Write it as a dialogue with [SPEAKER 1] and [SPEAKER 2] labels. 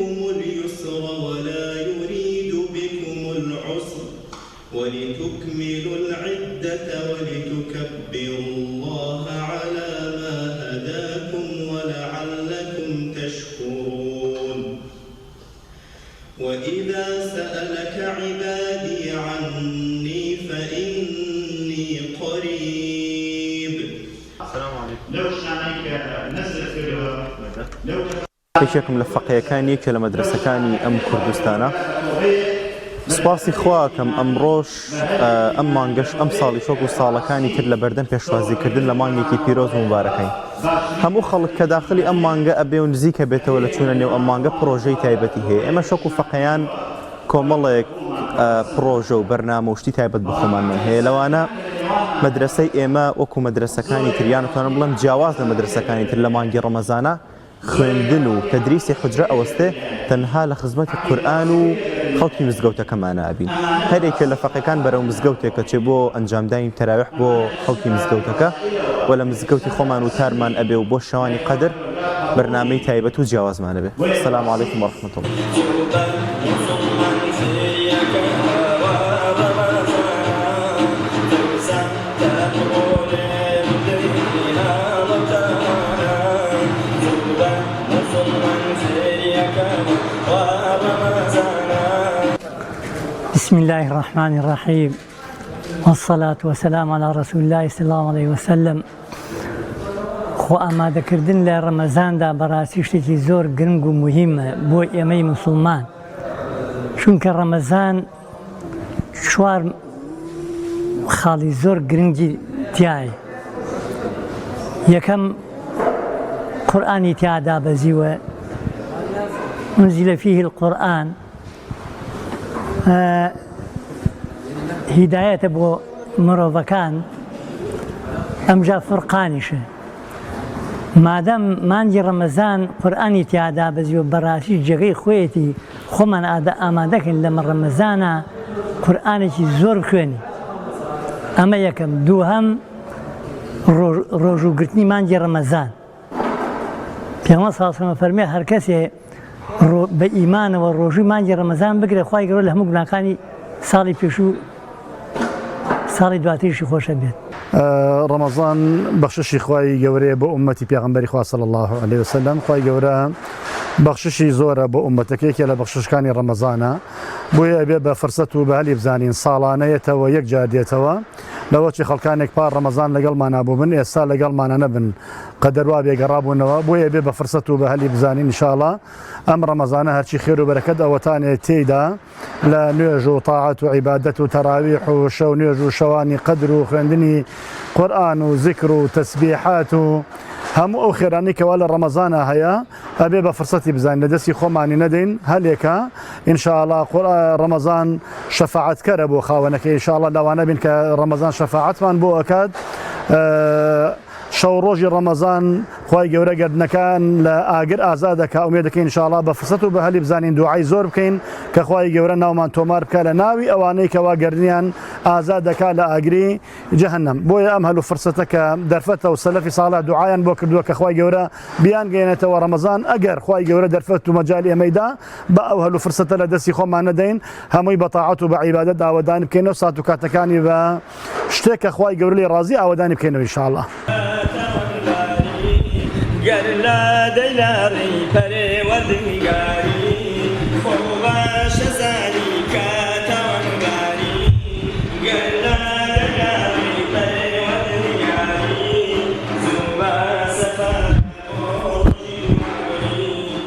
[SPEAKER 1] بكم اليسر ولا يريد بكم العسر ولتكملوا العدة ولتكبروا الله على ما هداكم ولعلكم تشكرون وإذا سألك عبادي عني فإني قريب. السلام عليكم.
[SPEAKER 2] پیشێکم لە فەقەیەکان یەکێ لە مەدرسەکانی ئەم کوردستانە سوپاسی خوا کەم ئەمڕۆژ ئەم مانگەش ئەم ساڵی شۆک و ساڵەکانی تر لە بەردەم پێشوازیکردن لە مانگێکی پیرۆز و مبارەکەین. هەموو خەڵک کە داخلی ئەم مانگە ئەبێ و نزیکە بێتەوە لە چوونە نێو ئەم مانگە پرۆژەی تایبەتی هەیە. ئێمە شۆک و فەقەیان کۆمەڵێک پرۆژە و بەرنامە و شتی تایبەت بە خۆمانمان هەیە. لەوانە مەدرسەی ئێمە وەکو مەدرسەکانی تریان توانم بڵێم جیاواز لە مەدرسەکانی تر لە مانگی ڕەمەزانە خوێندن و تەدریسی حوجرە ئەوەستێ تەنها لە خزمەتی قورئان و خەڵکی مزگەوتەکەمانە ئەبین. هەرێکێ لە فەقەکان بەرەو مزگەوتێکە چێ بۆ ئەنجامدانی تەراویح بۆ خەڵکی مزگەوتەکە و لە مزگەوتی خۆمان و تارمان ئەبێ و بۆ شەوانی قەدر بەرنامەی تایبەت و جیاوازمان ئەبێ. السلام علیکم وەرەحمەتوڵڵاه.
[SPEAKER 3] بسم الله الرحمن الرحيم والصلاة والسلام على رسول الله صلى الله عليه وسلم. خو ئامادەکردن لە ڕەمەزاندا بەڕاستی شتێکی زۆر گرنگ و مهمە بۆ ئێمەی موسڵمان، چونکە ڕەمەزان چوار خاڵی زۆر گرنگی تایە. یەکەم قورئانی تیادا بەزیوە، أنزل فيه القرآن، هیدایەتە بۆ مرۆڤەکان، ئەمجا فورقانیشە. مادەم مانگی ڕەمەزان قورئانی تیادا بەزیوە بەڕاستی جێگەی خۆیەتی خۆمان ئامادەکەین لەمە ڕەمەزانە قورئانێکی زۆر بخوێنی. ئەمە یەکەم. دووهەم ڕۆژوگرتنی مانگی ڕەمەزان. پێغەمبەر صلی الله علیه و سلم فەرمێ هەر کەسێ بە ئیمانەوە ڕۆژووی مانگی ڕەمەزان بگرێ خوای گەورە لە هەموو گوناهەکانی ساڵی پێش و ساڵی دواتریشی خۆشە بێت.
[SPEAKER 4] ڕەمەزان بەخششی خوای گەورەیە بۆ ئومەتی پێغەمبەری خوا صلی الله علیه وسلم. خوای گەورە بەخششی زۆرە بۆ ئومەتەکەیەکە لە بەخششەکانی ڕەمەزانە، بۆیە ئەبێ بە فرسەت و بە هەلی بزانین ساڵانەیەتەوە یەک جار دێتەوە لەوەچی خەڵکانێک پار ڕەمەزان لەگەڵمانە بووبن ئێستا لەگەڵمانە نەبن قەدەروا بێگەڕابوونەوە، بۆیە بێ بە فرسەت و بە هەلی بزانین ئینشاءڵڵا ئەم ڕەمەزانە هەرچی خێر و بەرەکەت ئەوەتانێت تێیدا لە نوێژ و تاعەت و عیبادەت و تەراویح و شەو نوێژ و شەوانی قەدر و خوێندنی قورئان و ذیکر و تەسبیحات و هەموو ئەو خێرانی کەوا لە ڕەمەزانە هەیە ئەبێ بە فرسەتی بزانین، لە دەستی خۆمانی نەدەین. هەلێکە ئینشاءڵڵا ڕەمەزان شەفاعەتکەرە بۆ خاوەنەکەی، ئینشاءڵڵا لەوانە بین کە ڕەمەزان شەفاعەتمان بۆ ئەکات. شەو ڕۆژی ڕەمەزان خوای گەورە گەردنەکان لە ئاگر ئازادەکە، ئومێد دەکەین ئینشاءڵڵا بە فرسەت و بە هەلی بزانین دوعای زۆر بکەین کە خوای گەورە ناومان تۆمار بکە لە ناوی ئەوانەی کەوا گەردنیان ئازاد دەکات لە ئاگری جەهەنەم. بۆیە ئەم هەلو فرسەتە کە دەرفەتە و سەلەفی ساڵح دوعایان بۆ کردووە کە خوای گەورە بیان گەێنێتەوە ڕەمەزان. ئەگەر خوای گەورە دەرفەت و مەجالی ئەمەیدا بە ئەو هەلو فرسەتە لە دەستی خۆمان نەدەین، هەمووی بە تاعەت و بە عیبادەت ئاوەدانی بکەینەوە، سات و کاتەکانی بە شتێک کە خوای گەورە لێ ڕازی ئاوەدانی بکەینەوە ئینشاءڵڵا.